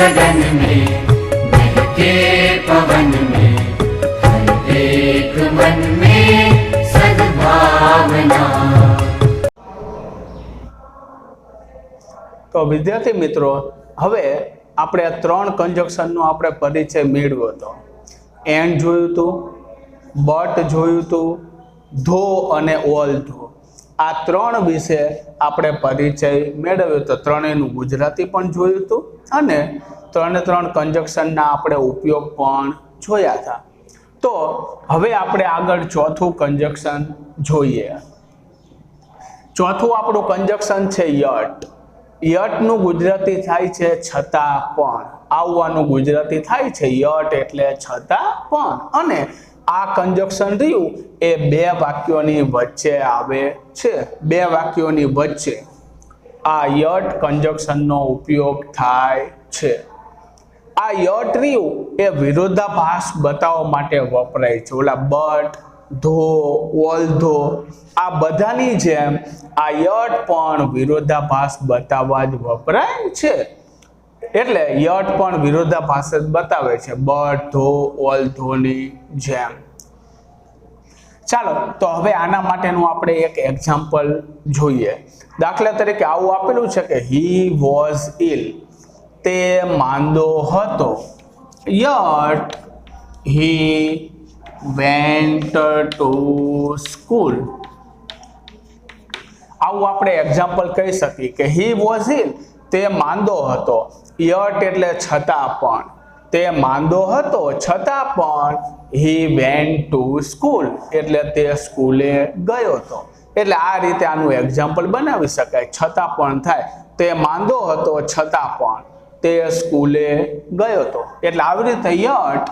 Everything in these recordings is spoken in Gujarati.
गगन में महके पवन में हर एक मन में सद्भावना। तो विद्यार्थी मित्रों, हवे આપણે ત્રણ કન્જક્શનનો આપણે પરિચય મેળવ્યો હતો। એન્ડ જોયું હતું, બટ જોયું હતું, ધો અને ઓલ ધો, આ ત્રણ વિશે આપણે પરિચય મેળવ્યો હતો। ત્રણેયનું ગુજરાતી પણ જોયું હતું અને ત્રણે ત્રણ કન્જક્શનના આપણે ઉપયોગ પણ જોયા હતા। તો હવે આપણે આગળ ચોથું કન્જક્શન જોઈએ। ચોથું આપણું કન્જક્શન છે યટ। યટનું ગુજરાતી થાય છે છતાં પણ। આવવાનું ગુજરાતી થાય છે યટ એટલે છતાં પણ। અને આ કન્જક્શન રહ્યું એ બે વાક્યોની વચ્ચે આવે છે। બે વાક્યોની વચ્ચે આ યટ કન્જક્શનનો ઉપયોગ થાય છે। આ યટ રહ્યું એ વિરોધાભાસ બતાવવા માટે વપરાય છે। ઓલા બટ, ધો, ઓલ ધો, આ બધાની જેમ આ યટ પણ વિરોધાભાસ બતાવવા જ વપરાય છે। એટલે યટ પણ વિરોધાભાસ જ બતાવે છે, બટ, ધો, ઓલ ધોની જેમ। ચાલો તો હવે આના માટેનું આપણે એક એક્ઝામ્પલ જોઈએ। દાખલા તરીકે આવું આપેલું છે કે હી વોઝ ઇલ, તે માંદો હતો, yet he went to school. આવું આપણે એક્ઝામ્પલ કહી શકીએ કે હી વોઝ ઇલ, તે માંદો હતો, યટ એટલે છતાં પણ, તે માંદો હતો છતાં પણ હી વેન્ટ ટુ સ્કૂલ એટલે તે સ્કૂલે ગયો હતો। એટલે આ રીતે આનું એક્ઝામ્પલ બનાવી શકાય। છતાં પણ થાય, તે માંદો હતો છતાં પણ તે સ્કૂલે ગયો હતો। એટલે આવી રીતે યટ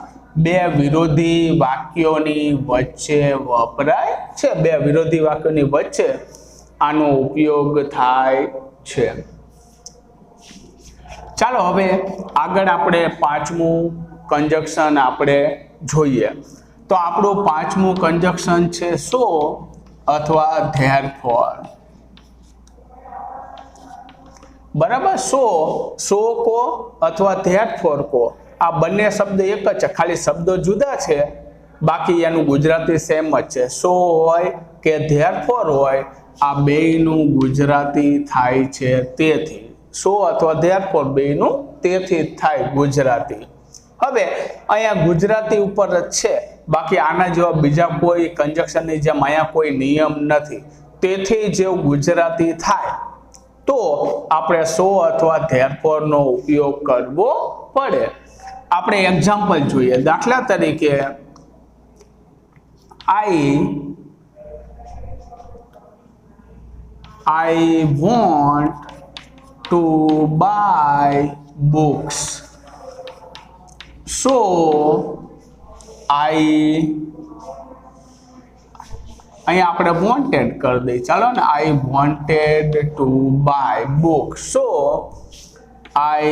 બે વિરોધી વાક્યોની વચ્ચે વપરાય છે। બે વિરોધી વાક્યોની વચ્ચે આનો ઉપયોગ થાય છે। ચાલો હવે આગળ આપણે પાંચમું કન્જક્શન આપણે જોઈએ। તો આપણું પાંચમું કન્જક્શન છે સો અથવા ધેરફોર। બરાબર, સો કો અથવા ધેરફોર કો, આ બંને શબ્દ એક જ છે, ખાલી શબ્દો જુદા છે, બાકી એનું ગુજરાતી સેમ જ છે। સો હોય કે ધેરફોર હોય, આ બેયનું ગુજરાતી થાય છે તેથી। સો અથવા ધેરફોર બેયનું તેથી થાય ગુજરાતી। હવે અહીંયા ગુજરાતી ઉપર જ છે, બાકી આના જેવા બીજા કોઈ કન્જક્શનની જેમ અહીંયા કોઈ નિયમ નથી। તેથી જેવું ગુજરાતી થાય તો આપણે સો અથવા ધેરફોરનો ઉપયોગ કરવો પડે। આપણે એક્ઝામ્પલ જોઈએ। દાખલા તરીકે I want to buy books, so અહીંયા આપણે wanted કરી દઈએ, ચાલો ને, I wanted to buy books, so I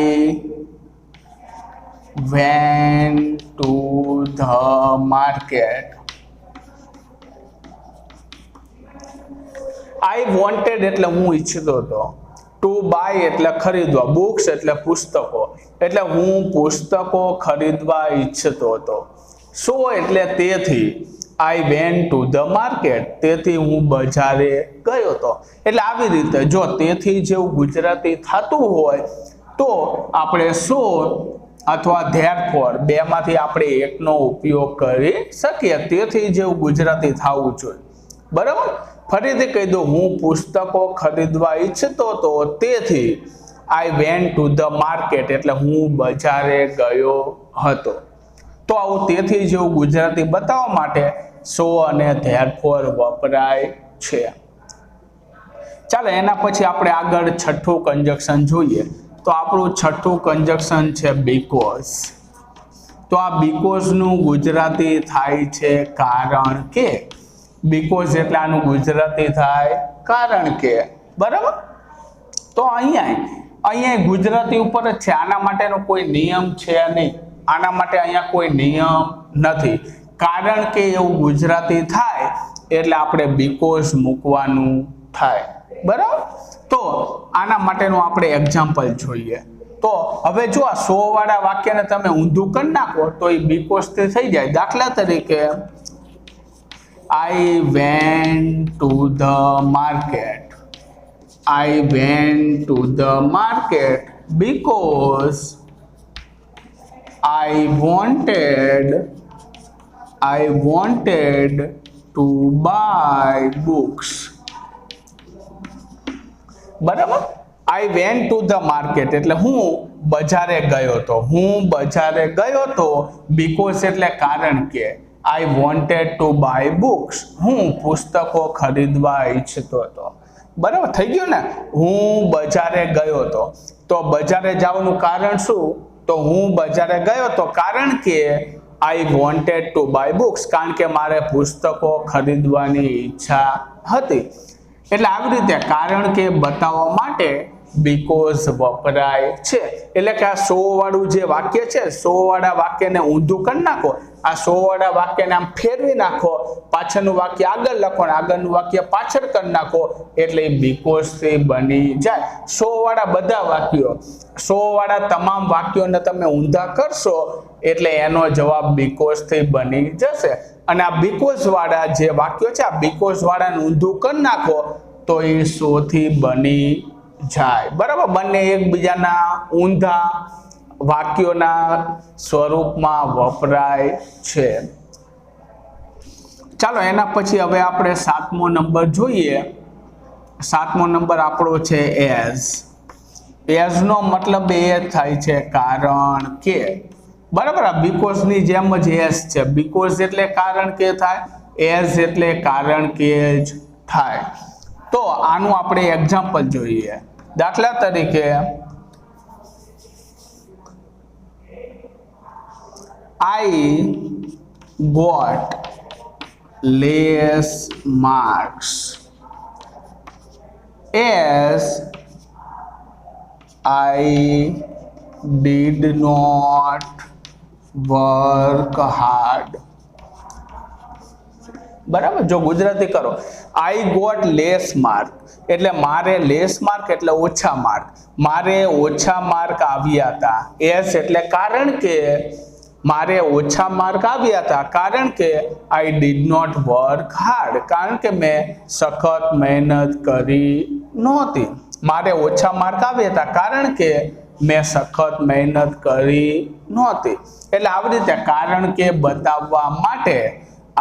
went to the market. I wanted એટલે હું ઈચ્છતો હતો, to buy એટલે ખરીદવા, books એટલે પુસ્તકો, એટલે હું પુસ્તકો ખરીદવા ઈચ્છતો હતો। so એટલે તેથી, I went to the market તેથી હું બજારે ગયો હતો। એટલે આવી રીતે જો તેથી જેવું ગુજરાતી થતું હોય તો આપણે so અથવા ધેરફોર બેમાંથી આપણે એકનો ઉપયોગ કરી શકીએ। તેથી જેવું ગુજરાતી થવું જોઈએ। બરાબર, ફરીથી કહી દઉં, હું પુસ્તકો ખરીદવા ઈચ્છતો હતો તેથી I went to the market એટલે હું બજારે ગયો હતો। તો આવું તેથી જેવું ગુજરાતી બતાવવા માટે સો અને ધેરફોર વપરાય છે। ચાલો એના પછી આપણે આગળ છઠ્ઠું કન્જક્શન જોઈએ। તો આપણું છઠ્ઠું કન્જક્શન છે બીકોઝ। તો આ બીકોઝનું ગુજરાતી થાય છે કારણ કે। બીકોઝ એટલે આનું ગુજરાતી થાય કારણ કે। બરાબર, તો અહીંયા ગુજરાતી ઉપર જ છે, આના માટેનો કોઈ નિયમ છે નહીં। આના માટે અહીંયા કોઈ નિયમ નથી, કારણ કે એવું ગુજરાતી થાય એટલે આપણે બીકોઝ મૂકવાનું થાય। બરાબર, તો આના માટેનું આપણે એક્ઝામ્પલ જોઈએ। તો હવે જો આ 100 વાળા વાક્યને તમે ઊંધું કરી નાખો તો એ બીકોઝ થી થઈ જાય. દાખલા તરીકે I went to the market. I went to the market because I wanted to buy books. બરાબર. I went to the market એટલે હું બજારે ગયો હતો. હું બજારે ગયો હતો because એટલે કારણ કે I wanted to buy books. હું પુસ્તકો ખરીદવા ઈચ્છતો હતો. બરાબર થઈ ગયું ને. હું બજારે ગયો હતો તો બજારે જવાનું કારણ શું? તો હું બજારે ગયો હતો કારણ કે I wanted to buy books, કારણ કે મારે પુસ્તકો ખરીદવાની ઈચ્છા હતી. એટલે આવી રીતે કારણ કે બતાવવા માટે because વપરાય છે. એટલે કે આ 100 વાળું જે વાક્ય છે 100 વાળા વાક્યને ઊંધું કરી નાખો, આ 100 વાળા વાક્યને આમ ફેરવી નાખો, પાછળનું વાક્ય આગળ લખો અને આગળનું વાક્ય પાછળ કરી નાખો એટલે એ because થી બની જાય. 100 વાળા બધા વાક્યો, 100 વાળા તમામ વાક્યોને તમે ઊંધા કરશો એટલે એનો જવાબ because થી બની જશે. અને આ because વાળા જે વાક્યો છે આ because વાળાને ઊંધું કરી નાખો તો એ 100 થી બની જાય. બરાબર. બંને એકબીજાના ઊંધા વાક્યોના સ્વરૂપમાં વપરાય છે. ચાલો એના પછી હવે આપણે 7મો નંબર જોઈએ. 7મો નંબર આપણો છે એઝ. એઝ નો મતલબ એ થાય છે કારણ કે. બરાબર. આ બીકોઝ ની જેમ જ એઝ છે. બીકોઝ એટલે કારણ કે થાય, એઝ એટલે કારણ કે જ થાય. તો આનું આપણે એક્ઝામ્પલ જોઈએ. દાખલા તરીકે I got less marks as I did not work hard. બરાબર. જો ગુજરાતી કરો I got less mark એટલે મારે લેસ માર્ક એટલે ઓછા માર્ક, મારે ઓછા માર્ક આવ્યા હતા. એસ એટલે કારણ કે મારે ઓછા માર્ક આવ્યા હતા કારણ કે I did not work hard, કારણ કે મેં સખત મહેનત કરી નહોતી. મારે ઓછા માર્ક આવ્યા હતા કારણ કે મેં સખત મહેનત કરી નહોતી. એટલે આવી રીતે કારણ કે બતાવવા માટે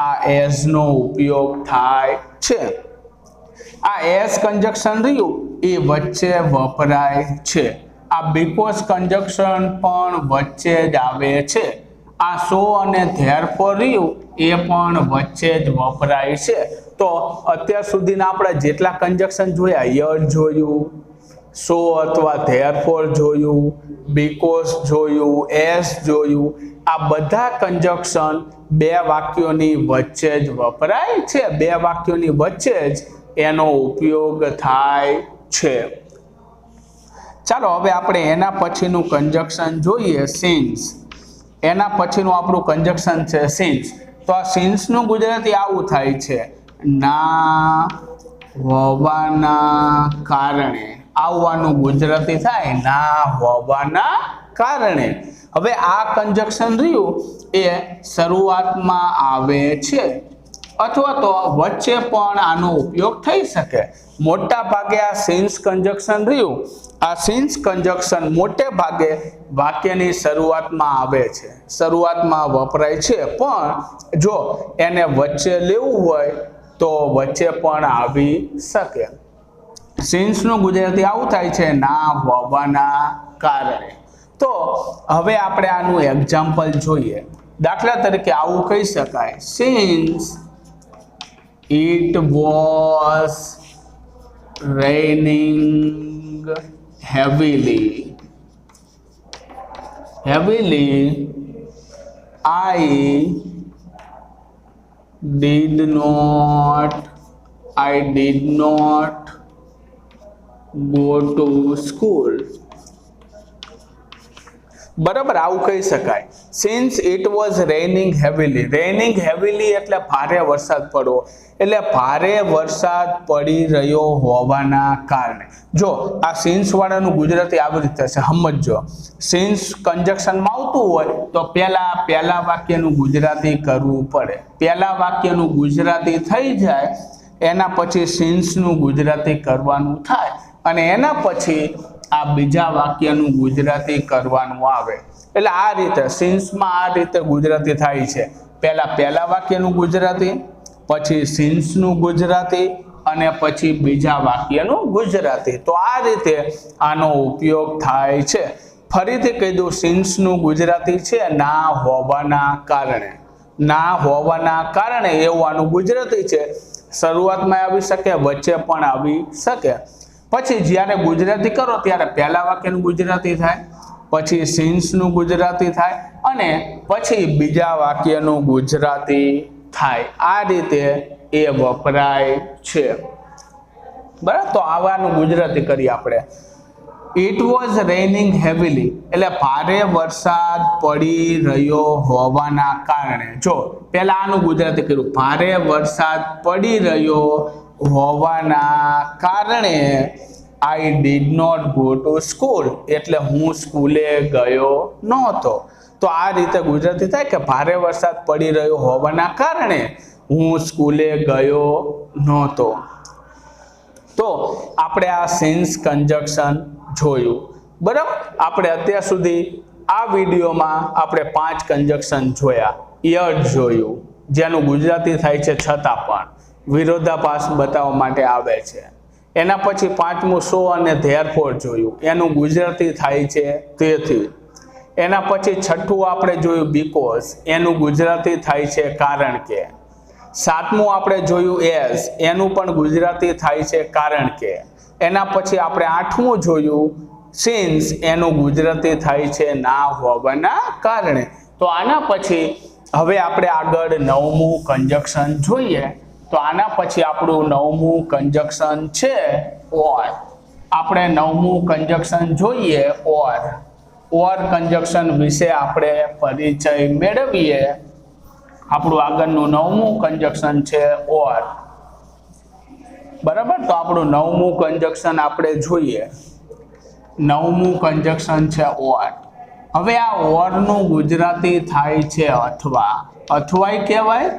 આ એઝ નો ઉપયોગ થાય છે. આ એઝ કંજક્શન રહ્યું એ વચ્ચે વપરાય છે. આ બીકોઝ કંજક્શન પણ વચ્ચે જ આવે છે. આ સો અને ધેરફોર રહ્યું એ પણ વચ્ચે જ વપરાય છે. તો અત્યાર સુધીના આપણે જેટલા કંજક્શન જોયા, યર જોયું, સો અથવા ધેરફોર જોયું, બીકોઝ જોયું, એઝ જોયું, આ બધા કંજક્શન બે વાક્યોની વચ્ચે જ વપરાય છે. બે વાક્યોની વચ્ચે જ એનો ઉપયોગ થાય છે. ચાલો હવે આપણે એના પછીનું કંજક્શન જોઈએ, સિન્સ. એના પછીનું આપણું કંજક્શન છે સિન્સ. તો આ સિન્સનું ગુજરાતી આવું થાય છે, ના હોવાના કારણે. આવવાનું ગુજરાતી થાય ના હોવાના કારણે. હવે આ કંજક્શન રહ્યું એ શરૂઆતમાં આવે છે અથવા તો વચ્ચે પણ આનો ઉપયોગ થઈ શકે. મોટા ભાગે આ સિન્સ કંજક્શન રહ્યું, આ સિન્સ કંજક્શન મોટે ભાગે વાક્યની શરૂઆતમાં આવે છે, શરૂઆતમાં વપરાય છે. પણ જો એને વચ્ચે લેવું હોય તો વચ્ચે પણ આવી શકે. સિન્સનું ગુજરાતી આવું થાય છે, ના હોવાના કારણે. તો હવે આપણે આનું એક્ઝામ્પલ જોઈએ. દાખલા તરીકે આવું કહી શકાય, since it was raining heavily I did not go to school. બરાબર, આવું કહી શકાય. Since it was raining heavily. Raining heavily એટલે ભારે વરસાદ પડવો, એટલે ભારે વરસાદ પડી રહ્યો હોવાના કારણે. જો આ સિન્સ વાળાનું ગુજરાતી આવી રીતે છે, સમજજો. સિન્સ કંજક્શનમાં આવતું હોય તો પહેલા વાક્યનું ગુજરાતી કરવું પડે. પહેલા વાક્યનું ગુજરાતી થઈ જાય એના પછી સિન્સનું ગુજરાતી કરવાનું થાય અને એના પછી આ બીજા વાક્યનું ગુજરાતી કરવાનું આવે. એટલે આ રીતે સિન્સમાં આ રીતે ગુજરાતી થાય છે. પહેલા વાક્યનું ગુજરાતી, પછી સિન્સનું ગુજરાતી અને પછી બીજા વાક્યનું ગુજરાતી. તો આ રીતે આનો ઉપયોગ થાય છે. ફરીથી કહી દઉં, સિન્સનું ગુજરાતી છે ના હોવાના કારણે. ના હોવાના કારણે એવું આનું ગુજરાતી છે. શરૂઆતમાં આવી શકે, વચ્ચે પણ આવી શકે. પછી જ્યારે ગુજરાતી કરો ત્યારે પહેલા વાક્યનું ગુજરાતી થાય, પછી સિન્સનું ગુજરાતી થાય અને પછી બીજા વાક્યનું ગુજરાતી થાય. આ રીતે એ વપરાય છે. બરાબર, તો આવાનું ગુજરાતી કરીએ આપણે. ઇટ વોઝ રેનિંગ હેવીલી એટલે ભારે વરસાદ પડી રહ્યો હોવાના કારણે. જો પહેલા આનું ગુજરાતી કર્યું, ભારે વરસાદ પડી રહ્યો હોવાના કારણે I did not go to school એટલે હું સ્કૂલે ગયો નહોતો. તો આ રીતે ગુજરાતી થાય કે ભારે વરસાદ પડી રહ્યો હોવાના કારણે હું સ્કૂલે ગયો નહોતો. તો આપણે આ સિન્સ કંજક્શન જોયું. બરાબર, આપણે અત્યાર સુધી આ વિડીયોમાં આપણે 5 કંજક્શન જોયા. યટ જોયું જેનું ગુજરાતી થાય છે છતાં પણ, વિરોધાભાસ બતાવવા માટે આવે છે. એના પછી 5મું સો અને ધેરફોર જોયું, એનું ગુજરાતી થાય છે તેથી. એના પછી 6થું આપણે જોયું બીકોઝ, એનું ગુજરાતી થાય છે કારણ કે. 7મું આપણે જોયું એઝ, એનું પણ ગુજરાતી થાય છે કારણ કે. એના પછી આપણે 8મું જોયું સિન્સ, એનું ગુજરાતી થાય છે ના હોવાના કારણે. તો આના પછી હવે આપણે આગળ 9મું કંજક્શન જોઈએ. તો આના પછી આપણું 9મું કંજક્શન છે ઓર. આપણે 9મું કંજક્શન જોઈએ ઓર. ઓર કંજક્શન વિશે આપણે પરિચય મેળવીએ. આપણું આગળનું 9મું કંજક્શન છે ઓર. બરાબર, તો આપણું 9મું કંજક્શન આપણે જોઈએ. 9મું કંજક્શન છે ઓર. હવે આ ઓરનું ગુજરાતી થાય છે અથવા. અથવાય કહેવાય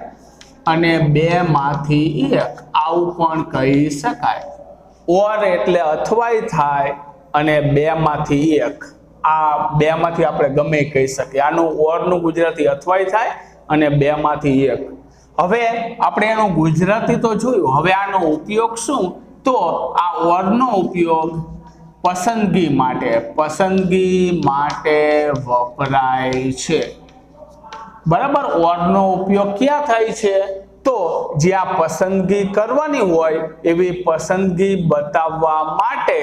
અને 2 માંથી 1 આવું પણ કહી શકાય. ઓર એટલે અથવાય થાય અને 2 માંથી 1. આ 2 માંથી આપણે ગમે કહી શકીએ. આનું ઓરનું ગુજરાતી અથવાય થાય અને 2 માંથી 1. હવે આપણે એનું ગુજરાતી તો જોયું, હવે આનો ઉપયોગ શું? તો આ ઓરનો ઉપયોગ પસંદગી માટે વપરાય છે. બરાબર, ઓરનો ઉપયોગ ક્યાં થાય છે? તો જ્યાં પસંદગી કરવાની હોય એવી પસંદગી બતાવવા માટે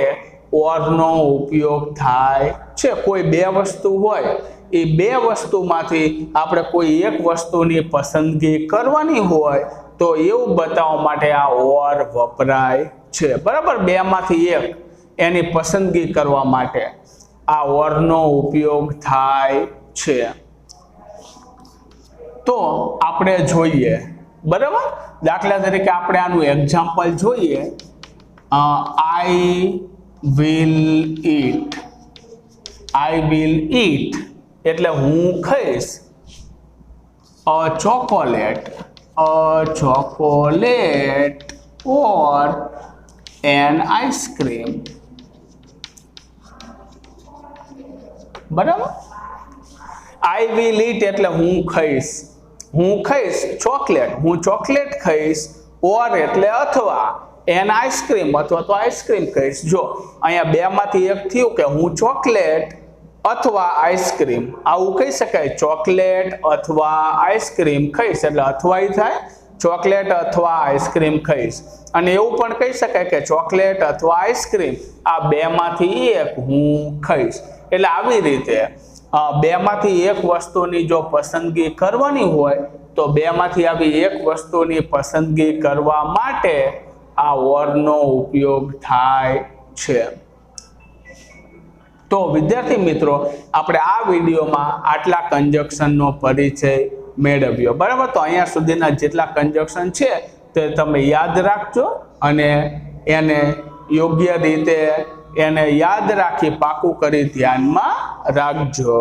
ઓરનો ઉપયોગ થાય છે. કોઈ 2 વસ્તુ હોય, એ 2 વસ્તુમાંથી આપણે કોઈ એક વસ્તુની પસંદગી કરવાની હોય તો એવું બતાવવા માટે આ ઓર વપરાય છે. બરાબર, 2 માંથી 1 એની પસંદગી કરવા માટે આ ઓરનો ઉપયોગ થાય છે. તો આપણે જોઈએ. બરાબર, દાખલા તરીકે આપણે આનું એક્ઝામ્પલ જોઈએ. આઈ વિલ ઈટ એટલે હું ખાઈશ a chocolate or an ice cream. બરાબર, I will eat એટલે હું ખાઈશ ચોકલેટ, હું ચોકલેટ ખાઈશ. ઓર એટલે અથવા, એન આઈસ્ક્રીમ અથવા તો આઈસ્ક્રીમ ખાઈશ. જો અહીંયા 2 માંથી 1 થયું કે હું ચોકલેટ અથવા આઈસ્ક્રીમ, આવું કહી શકાય. ચોકલેટ અથવા આઈસ્ક્રીમ ખાઈશ એટલે અથવાય થાય, ચોકલેટ અથવા આઈસ્ક્રીમ ખાઈશ. અને એવું પણ કહી શકાય કે ચોકલેટ અથવા આઈસ્ક્રીમ, આ 2 માંથી 1 હું ખાઈશ. એટલે આવી રીતે 2 માંથી 1 વસ્તુની જો પસંદગી કરવાની હોય તો 2 માંથી આવી 1 વસ્તુની પસંદગી કરવા માટે આ ઓરનો ઉપયોગ થાય છે. તો તો વિદ્યાર્થી મિત્રો આપણે આ વિડીયોમાં આટલા કંજક્શનનો પરિચય મેળવ્યો, બરાબર। તો અહીંયા સુધીના જેટલા કંજક્શન છે તે તમે યાદ રાખજો અને એને યોગ્ય રીતે એને યાદ રાખી પાકું કરી ધ્યાનમાં રાખજો।